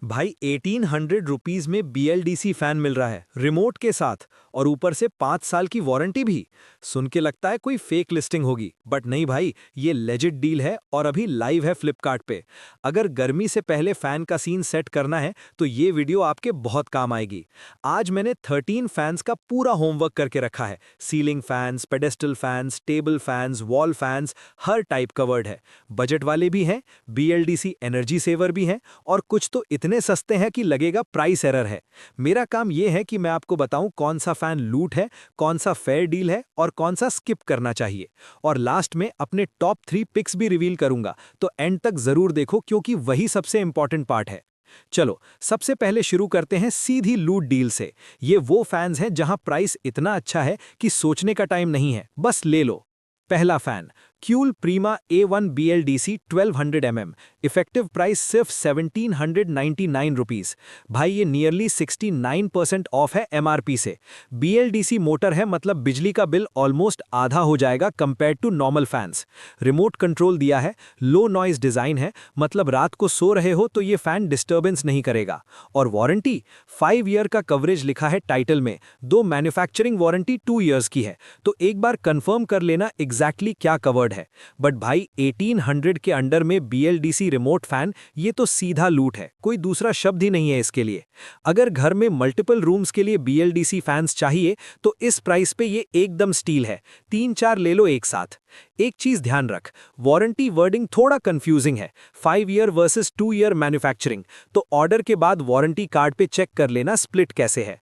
भाई 1800 रुपीज में BLDC fan मिल रहा है रिमोट के साथ और ऊपर से 5 साल की वारंटी भी। सुन के लगता है कोई फेक लिस्टिंग होगी, बट नहीं भाई, ये लेजिट डील है और अभी लाइव है फ्लिपकार्ट पे। अगर गर्मी से पहले फैन का सीन सेट करना है तो ये वीडियो आपके बहुत काम आएगी। आज मैंने 13 फैंस का पूरा होमवर्क करके रखा है। Ceiling fans, pedestal fans, table fans, wall fans, हर टाइप कवर्ड है। बजट वाले भी हैं, BLDC एनर्जी सेवर भी हैं, और कुछ तो इतने सस्ते हैं कि लगेगा प्राइस एरर है। मेरा काम यह है कि मैं आपको बताऊं कौन सा फैन लूट है, कौन सा फेयर डील है और कौन सा स्किप करना चाहिए। और लास्ट में अपने टॉप 3 पिक्स भी रिवील करूंगा, तो एंड तक जरूर देखो क्योंकि वही सबसे इंपॉर्टेंट पार्ट है। चलो सबसे पहले शुरू करते हैं सीधी लूट डील से। ये वो फैंस हैं जहां प्राइस इतना अच्छा है कि सोचने का टाइम नहीं है, बस ले लो। पहला fan Kuhl Prima A1 BLDC 1200 mm, effective price सिर्फ 1799 रुपीस। भाई ये नियरली 69% ऑफ है MRP से। BLDC मोटर है, मतलब बिजली का बिल ऑलमोस्ट आधा हो जाएगा compare to normal fans. Remote control दिया है, लो नॉइज डिजाइन है, मतलब रात को सो रहे हो तो ये फैन डिस्टर्बेंस नहीं करेगा। और वारंटी 5 ईयर का कवरेज लिखा है टाइटल में, दो मैन्युफैक्चरिंग वारंटी 2 इयर्स की है। तो एक बार कंफर्म कर लेना एग्जैक्टली क्या कवर्ड है। बट भाई 1800 के अंडर में BLDC रिमोट फैन, ये तो सीधा लूट है, कोई दूसरा शब्द ही नहीं है इसके लिए। अगर घर में मल्टीपल रूम्स के लिए BLDC फैंस चाहिए तो इस प्राइस पे ये एकदम स्टील है। 3-4 ले लो एक साथ। एक चीज ध्यान रख, वारंटी वर्डिंग थोड़ा कंफ्यूजिंग है, 5 ईयर वर्सेस 2 ईयर मैन्युफैक्चरिंग, तो ऑर्डर के बाद वारंटी कार्ड पे चेक कर लेना स्प्लिट कैसे है।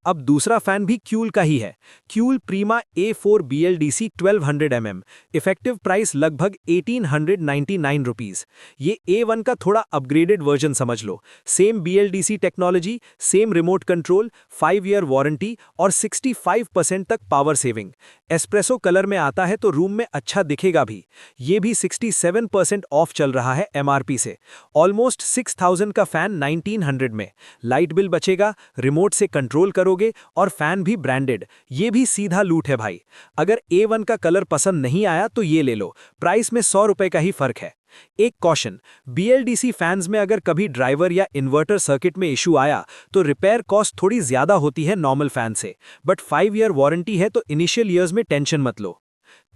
अब दूसरा फैन भी क्यूल का ही है, Kiul प्रीमा A4 BLDC 1200 mm, effective price लगभग 1899 रुपीस। ये A1 का थोड़ा अपग्रेडेड वर्जन समझ लो। Same BLDC technology, same remote control, 5 year warranty और 65% तक पावर सेविंग। एस्प्रेसो कलर में आता है तो रूम में अच्छा दिखेगा भी। ये भी 67% ऑफ चल रहा है MRP से। ऑलमोस्ट 6000 का फैन 1900 में। लाइट बिल बचेगा, रिमोट से कंट्रोल करोगे और फैन भी ब्रांडेड। ये भी सीधा लूट है भाई। अगर A1 का कलर पसंद नहीं आया तो ये ले लो, प्राइस में 100 रुपए का ही फर्क है। एक कॉशन, BLDC फैंस में अगर कभी ड्राइवर या इन्वर्टर सर्किट में इशू आया तो रिपेयर कॉस्ट थोड़ी ज्यादा होती है नॉर्मल फैन से, बट 5 ईयर वारंटी है तो इनिशियल ईयर्स में टेंशन मत लो।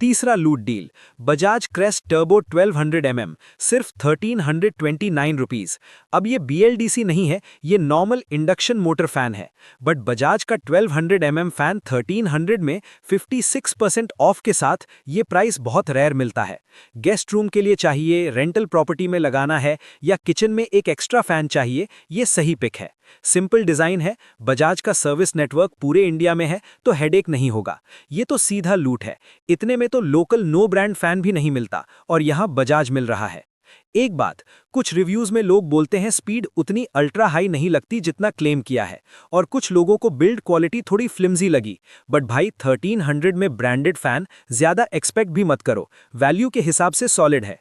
तीसरा लूट deal, Bajaj crest turbo 1200 mm, सिर्फ 1329 रुपीस। अब ये BLDC नहीं है, ये नॉर्मल इंडक्शन मोटर फैन है, बट बजाज का 1200 mm फैन 1300 में 56% ऑफ के साथ ये प्राइस बहुत रेयर मिलता है। गेस्ट रूम के लिए चाहिए, रेंटल प्रॉपर्टी में लगाना है या किचन में एक एक्स्ट्रा फैन चाहिए, ये सही पिक है। सिंपल डिजाइन है, बजाज का सर्विस नेटवर्क पूरे इंडिया में है तो हेडेक नहीं होगा। ये तो सीधा लूट है। इतने में तो लोकल नो ब्रांड फैन भी नहीं मिलता और यहां बजाज मिल रहा है। एक बात, कुछ रिव्यूज में लोग बोलते हैं स्पीड उतनी अल्ट्रा हाई नहीं लगती जितना क्लेम किया है, और कुछ लोगों को बिल्ड क्वालिटी थोड़ी फ्लिम्जी लगी। बट भाई 1300 में ब्रांडेड फैन, ज्यादा एक्सपेक्ट भी मत करो, वैल्यू के हिसाब से सॉलिड है।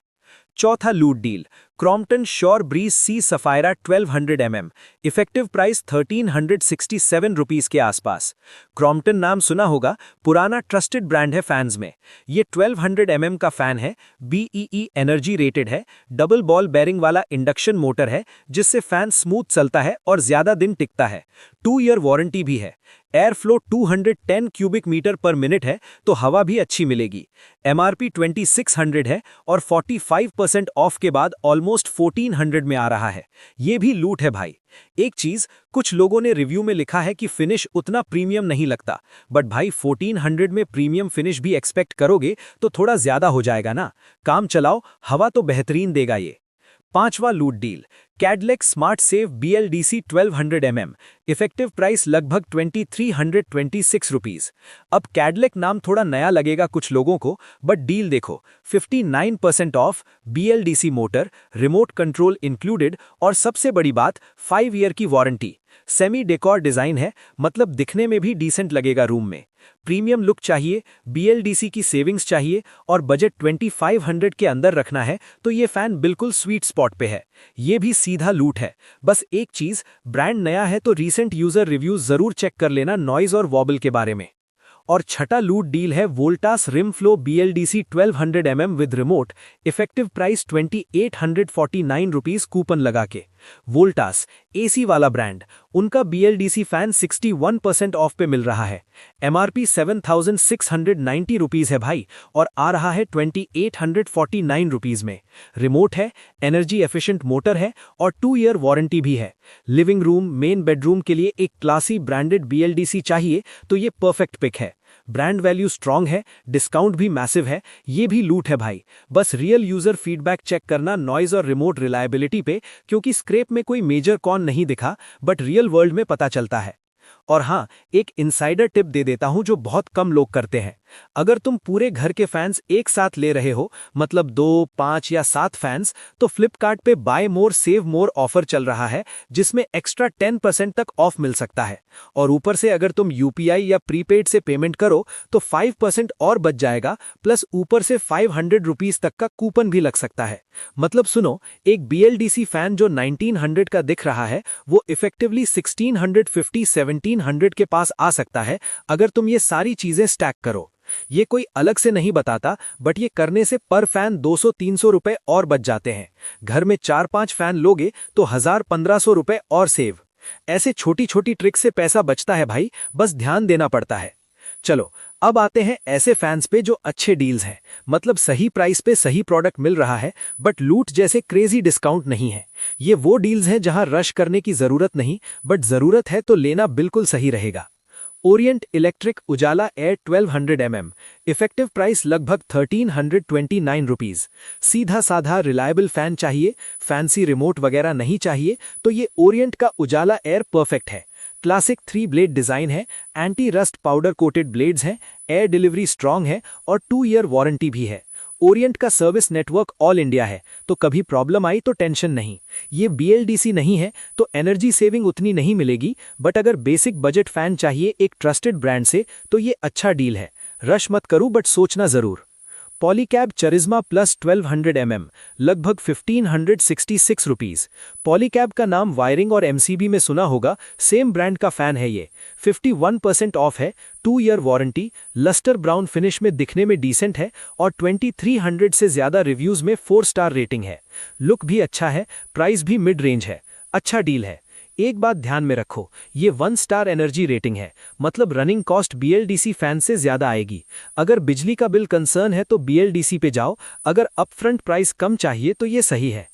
चौथा लूट डील, क्रॉम्पटन श्योर ब्रीज सी सफायरा 1200 mm, इफेक्टिव प्राइस 1367 रुपीस के आसपास। क्रॉम्पटन नाम सुना होगा, पुराना ट्रस्टेड ब्रांड है फैंस में। ये 1200 mm का फैन है, BEE एनर्जी रेटेड है, डबल बॉल बेरिंग वाला इंडक्शन मोटर है जिससे फैन स्मूथ चलता है और ज्यादा दिन टिकता है। 2 ईयर वारंटी भी है। Air flow 210 cubic metre per minute है तो हवा भी अच्छी मिलेगी। MRP 2600 है और 45% ऑफ के बाद ऑलमोस्ट 1400 में आ रहा है। ये भी लूट है भाई। एक चीज, कुछ लोगों ने रिव्यू में लिखा है कि फिनिश उतना प्रीमियम नहीं लगता, बट भाई 1400 में प्रीमियम फिनिश भी एक्सपेक्ट करोगे तो थोड़ा ज्यादा हो जाएगा ना। काम चलाओ, हवा तो बेहतरीन देगा ये। पांचवा लूट डील, कैडलेक smart save BLDC 1200 mm, effective price लगभग 2326 रुपीस। अब कैडलेक नाम थोड़ा नया लगेगा कुछ लोगों को, बट डील देखो, 59% of, BLDC motor, remote control included और सबसे बड़ी बात 5 ईयर की वारंटी। सेमी डेकोर डिजाइन है, मतलब दिखने में भी डिसेंट लगेगा रूम में। प्रीमियम लुक चाहिए, BLDC की सेविंग्स चाहिए और बजट 2500 के अंदर रखना है तो ये फैन बिल्कुल स्वीट स्पॉट पे है। ये भी सीधा लूट है। बस एक चीज, ब्रांड नया है तो रीसेंट यूजर रिव्यूज जरूर चेक कर लेना नॉइज और वॉबल के बारे में। और छठा लूट डील है Voltas rim flow BLDC 1200 mm with remote, effective price 2849 rupees coupon लगा के। वोल्टास, एसी वाला ब्रांड, उनका BLDC फैन 61% ऑफ पे मिल रहा है। MRP 7,690 रुपीज़ है भाई, और आ रहा है 2,849 रुपीज़ में। रिमोट है, एनर्जी एफिशिएंट मोटर है और 2 ईयर वारंटी भी है। लिविंग रूम, मेन बेडरूम के लिए एक क्लासी ब्रांडेड BLDC चाहिए तो ये परफेक्ट पिक है। ब्रांड वैल्यू स्ट्रांग है, डिस्काउंट भी मैसिव है, ये भी लूट है भाई। बस रियल यूजर फीडबैक चेक करना नॉइज और रिमोट रिलायबिलिटी पे, क्योंकि स्क्रैप में कोई मेजर कॉन नहीं दिखा, बट रियल वर्ल्ड में पता चलता है। और हाँ, एक इनसाइडर टिप दे देता हूं जो बहुत कम लोग करते हैं। अगर तुम पूरे घर के फैंस एक साथ ले रहे हो, मतलब 2, 5 या 7 फैंस, तो फ्लिपकार्ट पे बाय मोर सेव मोर ऑफर चल रहा है, जिसमें एक्स्ट्रा 10% तक ऑफ मिल सकता है। और ऊपर से अगर तुम UPI या प्रीपेड से पेमेंट करो तो 5% और बच जाएगा, प्लस ऊपर से 500 रुपीज तक का कूपन भी लग सकता है। मतलब सुनो, एक BLDC फैन जो 1900 का दिख रहा है, वो इफेक्टिवली 1650-1700 के पास आ सकता है अगर तुम ये सारी चीजें स्टैक करो। ये कोई अलग से नहीं बताता, बट ये करने से पर फैन 200-300 रुपए और बच जाते हैं। घर में 4-5 फैन लोगे तो 1000-1500 रुपए और सेव। ऐसे छोटी छोटी ट्रिक से पैसा बचता है भाई, बस ध्यान देना पड़ता है। चलो अब आते हैं ऐसे फैंस पे जो अच्छे डील्स हैं, मतलब सही प्राइस पे सही प्रोडक्ट मिल रहा है, बट लूट जैसे क्रेजी डिस्काउंट नहीं है। ये वो डील्स हैं जहां रश करने की जरूरत नहीं, बट जरूरत है तो लेना बिल्कुल सही रहेगा। ओरिएंट इलेक्ट्रिक उजाला एयर 1200 mm, इफेक्टिव प्राइस लगभग 1329 रुपीज। सीधा साधा रिलायबल फैन चाहिए, फैंसी रिमोट वगैरह नहीं चाहिए, तो ये ओरिएंट का उजाला एयर परफेक्ट है। क्लासिक 3 ब्लेड डिजाइन है, anti rust powder coated blades हैं, एयर डिलीवरी स्ट्रांग है और 2 ईयर वारंटी भी है। ओरिएंट का सर्विस नेटवर्क ऑल इंडिया है, तो कभी प्रॉब्लम आई तो टेंशन नहीं। ये BLDC नहीं है तो एनर्जी सेविंग उतनी नहीं मिलेगी, बट अगर बेसिक बजट फैन चाहिए एक ट्रस्टेड ब्रांड से तो ये अच्छा डील है। रश मत करो, बट सोचना जरूर। पॉलीकैब चरिज्मा प्लस 1200 mm, लगभग 1566 रुपीज। पॉलीकैब का नाम वायरिंग और MCB में सुना होगा, सेम ब्रांड का फैन है ये। 51% ऑफ है, 2 year warranty, lustre brown finish में दिखने में डिसेंट है और 2300 से ज्यादा रिव्यूज में 4 स्टार रेटिंग है। लुक भी अच्छा है, प्राइस भी मिड रेंज है, अच्छा डील है। एक बात ध्यान में रखो, ये 1 स्टार एनर्जी रेटिंग है, मतलब रनिंग कॉस्ट BLDC फैन से ज्यादा आएगी। अगर बिजली का बिल कंसर्न है तो BLDC पे जाओ, अगर अपफ्रंट प्राइस कम चाहिए तो ये सही है।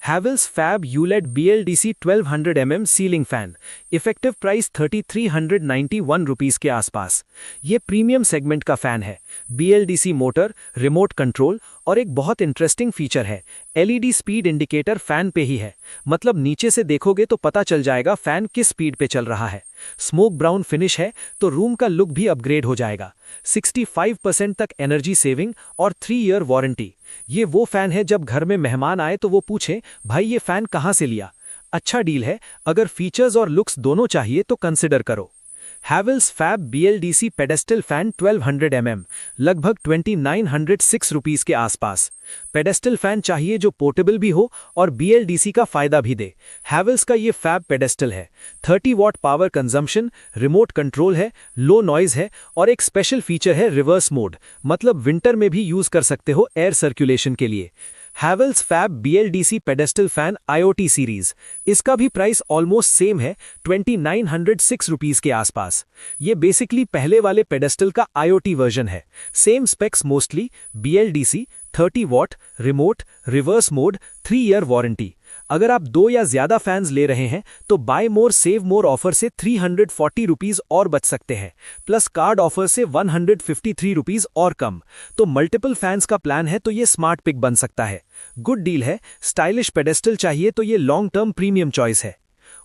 हैवेल्स फैब यूलेड BLDC 1200 mm ceiling fan, effective price 3391 rupees के आसपास। ये प्रीमियम सेगमेंट का फैन है। BLDC मोटर, रिमोट कंट्रोल और एक बहुत इंटरेस्टिंग फीचर है, LED स्पीड इंडिकेटर फैन पे ही है। मतलब नीचे से देखोगे तो पता चल जाएगा फैन किस स्पीड पे चल रहा है। स्मोक ब्राउन फिनिश है तो रूम का लुक भी अपग्रेड हो जाएगा। 65% तक एनर्जी सेविंग और 3 ईयर वारंटी। ये वो फैन है जब घर में मेहमान आए तो वो पूछें, भाई ये फैन कहाँ से लिया। अच्छा डील है, अगर फीचर्स और लुक्स दोनों चाहिए तो कंसिडर करो। Havells Fab BLDC pedestal fan 1200 mm, लगभग 2906 रुपीस के आसपास। पेडेस्टल फैन चाहिए जो पोर्टेबल भी हो और BLDC का फायदा भी दे। हैवेल्स का ये फैब पेडेस्टल है, 30 what power consumption, remote control है, लो नॉइज है और एक स्पेशल फीचर है रिवर्स मोड, मतलब विंटर में भी यूज कर सकते हो एयर सर्कुलेशन के लिए। Havells Fab BLDC pedestal fan IoT series, इसका भी प्राइस ऑलमोस्ट सेम है, 2906 रुपीस के आसपास। ये बेसिकली पहले वाले पेडेस्टल का IoT वर्जन है। Same specs mostly, BLDC, 30 what, remote, reverse mode, 3 year warranty. अगर आप 2 या ज्यादा फैंस ले रहे हैं तो बाय मोर सेव मोर ऑफर से 340 रुपीज और बच सकते हैं, प्लस कार्ड ऑफर से 153 रुपीज और कम। तो मल्टीपल फैंस का प्लान है तो ये स्मार्ट पिक बन सकता है। गुड डील है। स्टाइलिश पेडेस्टल चाहिए तो ये लॉन्ग टर्म प्रीमियम चॉइस है।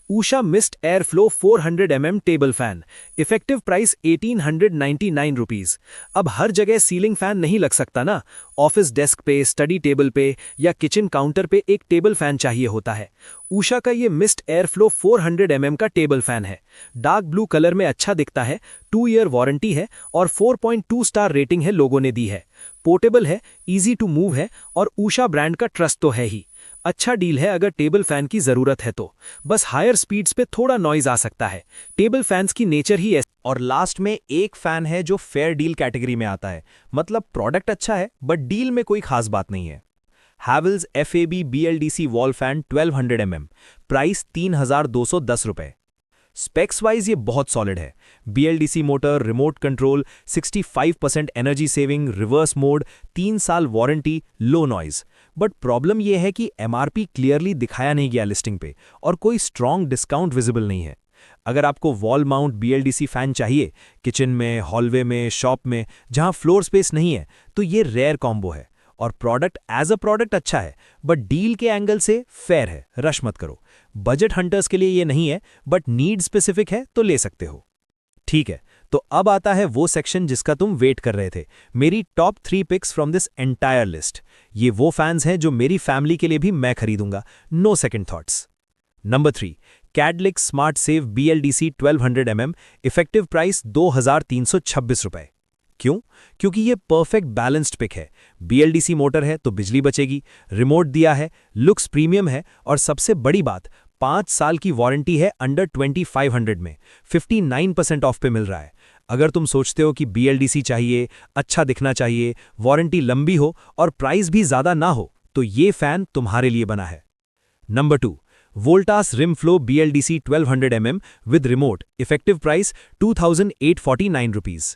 Usha mist air flow 400 mm table fan, effective price 1899 rupees. अब हर जगह सीलिंग फैन नहीं लग सकता ना, ऑफिस डेस्क पे, स्टडी टेबल पे या किचन काउंटर पे एक टेबल फैन चाहिए होता है। ऊषा का ये मिस्ट एयर फ्लो 400 mm का टेबल फैन है, डार्क ब्लू कलर में अच्छा दिखता है, 2 ईयर वारंटी है और 4.2 स्टार रेटिंग है लोगों ने दी है। पोर्टेबल है, इजी टू मूव है और ऊषा ब्रांड का ट्रस्ट तो है ही। अच्छा डील है अगर टेबल फैन की जरूरत है तो, बस हायर स्पीड्स पे थोड़ा नॉइज आ सकता है, टेबल फैंस की नेचर ही ऐसी। और लास्ट में एक फैन है जो फेयर डील कैटेगरी में आता है, मतलब प्रोडक्ट अच्छा है बट डील में कोई खास बात नहीं है। Havells FAB BLDC wall fan 1200 mm, price 3210 रुपए। स्पेक्स वाइज ये बहुत सॉलिड है। BLDC motor, remote control, 65% energy saving, reverse mode, 3 साल warranty, low noise. But problem ये है कि MRP क्लियरली दिखाया नहीं गया लिस्टिंग पे और कोई स्ट्रॉन्ग डिस्काउंट विजिबल नहीं है। अगर आपको वॉल माउंट BLDC फैन चाहिए, किचन में, हॉलवे में, शॉप में, जहां फ्लोर स्पेस नहीं है, तो ये रेयर कॉम्बो है। और प्रोडक्ट एज अ प्रोडक्ट अच्छा है, बट डील के एंगल से फेयर है, रश मत करो। बजट हंटर्स के लिए ये नहीं है, बट नीड स्पेसिफिक है तो ले सकते हो। ठीक है, तो अब आता है वो सेक्शन जिसका तुम वेट कर रहे थे, मेरी top 3 pics from this entire list. ये वो फैंस हैं जो मेरी फैमिली के लिए भी मैं खरीदूंगा, नो सेकंड थॉट्स। नंबर 3, कैडलिक्स smart save BLDC 1200 mm, effective price 2326 रुपए। क्यों? क्योंकि ये परफेक्ट बैलेंस्ड पिक है। BLDC मोटर है तो बिजली बचेगी, रिमोट दिया है, लुक्स प्रीमियम है, और सबसे बड़ी बात 5 साल की वारंटी है अंडर 2500 में, 59% ऑफ पे मिल रहा है। अगर तुम सोचते हो कि BLDC चाहिए, अच्छा दिखना चाहिए, वारंटी लंबी हो और प्राइस भी ज्यादा ना हो, तो ये फैन तुम्हारे लिए बना है। नंबर 2, वोल्टास रिमफ्लो BLDC 1200 mm with remote, effective price 2849 rupees.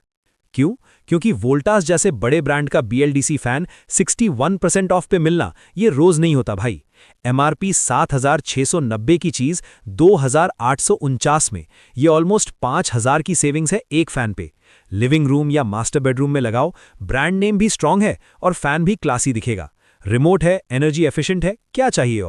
क्यों? क्योंकि वोल्टास जैसे बड़े ब्रांड का BLDC फैन 61% ऑफ पे मिलना ये रोज नहीं होता भाई। MRP 7690 की चीज 2849 में, ये ऑलमोस्ट 5000 की सेविंग्स है एक फैन पे। लिविंग रूम या मास्टर बेडरूम में लगाओ, ब्रांड नेम भी स्ट्रांग है और फैन भी क्लासी दिखेगा। रिमोट है, एनर्जी एफिशिएंट है, क्या चाहिए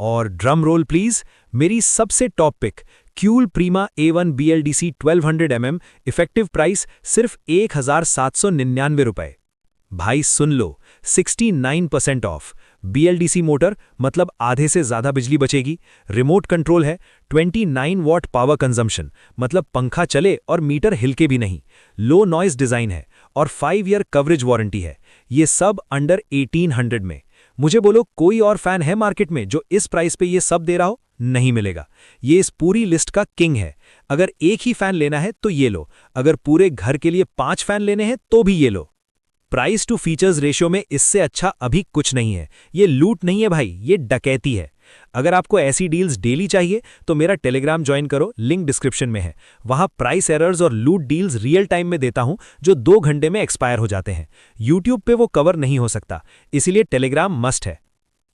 और ड्रम रोल प्लीज, मेरी सबसे top pick Kiul Prima A1 BLDC 1200 mm, effective price सिर्फ 1799 रुपए। भाई सुन लो, 69% ऑफ। BLDC मोटर मतलब आधे से ज्यादा बिजली बचेगी, रिमोट कंट्रोल है, 29 वॉट पावर कंजम्पशन मतलब पंखा चले और मीटर हिलके भी नहीं, लो नॉइज डिजाइन है और 5 ईयर कवरेज वारंटी है। ये सब अंडर 1800 में। मुझे बोलो कोई और फैन है मार्केट में जो इस प्राइस पे ये सब दे रहा हो? नहीं मिलेगा। ये इस पूरी लिस्ट का किंग है। अगर एक ही फैन लेना है तो ये लो, अगर पूरे घर के लिए 5 फैन लेने हैं तो भी ये लो। प्राइस टू फीचर्स रेशियो में इससे अच्छा अभी कुछ नहीं है। ये लूट नहीं है भाई, ये डकैती है। अगर आपको ऐसी डील्स डेली चाहिए तो मेरा टेलीग्राम ज्वाइन करो, लिंक डिस्क्रिप्शन में है। वहां प्राइस एरर्स और लूट डील्स रियल टाइम में देता हूं जो 2 घंटे में एक्सपायर हो जाते हैं। यूट्यूब पे वो कवर नहीं हो सकता, इसीलिए टेलीग्राम मस्ट है।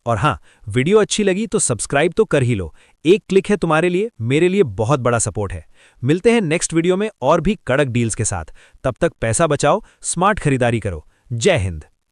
और हाँ, वीडियो अच्छी लगी तो सब्सक्राइब तो कर ही लो। एक क्लिक है तुम्हारे लिए, मेरे लिए बहुत बड़ा सपोर्ट है। मिलते हैं नेक्स्ट वीडियो में और भी कड़क डील्स के साथ। तब तक पैसा बचाओ, स्मार्ट खरीदारी करो। जय हिंद।